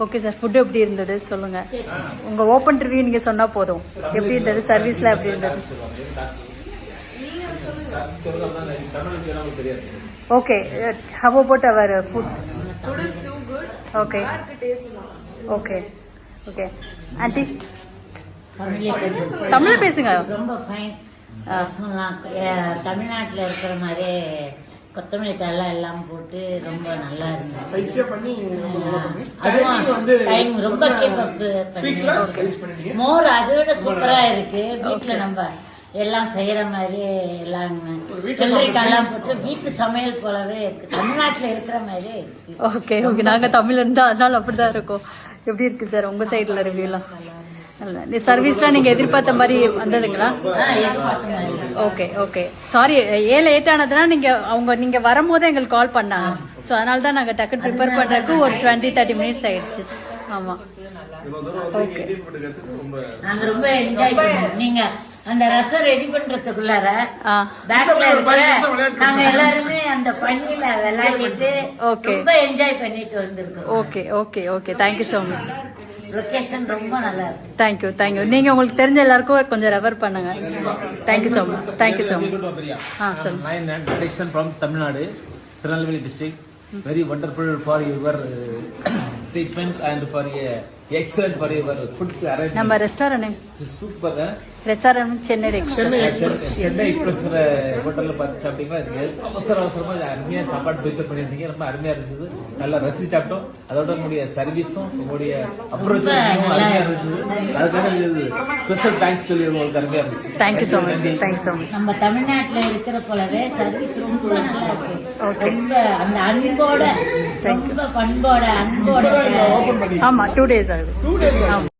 Okay sir, food எப்படி இருந்தது சொல்லுங்க. உங்க ஓப்பன் ரிவ்யூ நீங்க சொன்னா போதும். எப்படி இருந்தது, சர்வீஸ்ல எப்படி இருந்தது? Okay, how about our food? Food is too good. Okay okay okay. Aunty தமிழ் பேசுங்க. ரொம்ப ஃபைன். தமிழ்நாட்டில் இருக்கிற மாதிரி கொத்தமல்லி தழை எல்லாம் போட்டு ரொம்ப நல்லா இருந்துச்சு. அதுவும் டைம் ரொம்ப மோர் அதை விட சூப்பரா இருக்கு. வீட்டுல நம்ம எல்லாம் செய்யற மாதிரி எல்லாம் வெள்ளரிக்காயெல்லாம் போட்டு வீட்டு சமையல் போலவே இருக்கு. தமிழ்நாட்டுல இருக்கிற மாதிரி இருக்கு. Okay okay. நாங்க தமிழ் இருந்தா அதனால அப்படிதான் இருக்கும். எப்படி இருக்கு சார் உங்க சைட்ல ரிவ்யூலாம்? சர்வீஸ்லாம் நீங்க எதிர்பார்த்த மாதிரி வந்ததுங்களா? Okay okay. சாரி, ஏன் லேட் ஆனதுன்னா நீங்க வரும்போது எங்களுக்கு கால் பண்ணாங்க. ஸோ அதனால தான் நாங்க டக்கு ப்ரிப்பேர் பண்றதுக்கு ஒரு 20-30 மினிட்ஸ் ஆயிடுச்சு. ஆமா ஓகே. நாங்க ரொம்ப என்ஜாய் பண்ணோம். நீங்க அந்த ரசம் ரெடி பண்றதுக்குள்ளார பேக்ல இருக்கிற நாங்க எல்லாருமே அந்த பனியில விளையாடிட்டு ரொம்ப என்ஜாய் பண்ணிட்டு வந்திருக்கோம். Okay okay okay. Thank you so much. Location ரொம்ப நல்லா இருக்கு. Thank you thank you. நீங்க உங்களுக்கு தெரிஞ்ச எல்லாருக்கும் கொஞ்சம் ரெஃபர் பண்ணுங்க. Thank you so much. Thank you so much. சொல்லுங்க. From Tamil Nadu, Tirunelveli district. Very wonderful for your treatment and for excellent for your food arrangement. நம்ம restaurant name super. Restaurant Chennai express. Chennai express ஹோட்டல்ல பார்த்து சாப்பிட்டீங்களா? அவசரமா அருமையா சாப்பாடு ப்ரிப்பேர் பண்ணியிருந்தீங்க. ரொம்ப அருமையா இருந்தது. நல்லா ரசிச்சு சாப்பிட்டோம். அதோட உங்களுடைய சர்வீஸும் உங்களுடைய அப்ரோச் அருமையா இருந்துச்சு. அதுக்காக ஸ்பெஷல் தேங்க்ஸ் சொல்லி உங்களுக்கு அருமையா இருந்துச்சு. Thank you so much. Thank you so much. நம்ம தமிழ்நாட்டுல இருக்கிற போலவே சர்வீஸ் ரொம்ப நல்லா இருக்கு. ரொம்ப அந்த அன்போட, ரொம்ப பண்போட, அன்போட. ஆமா 2 days ஆகுது.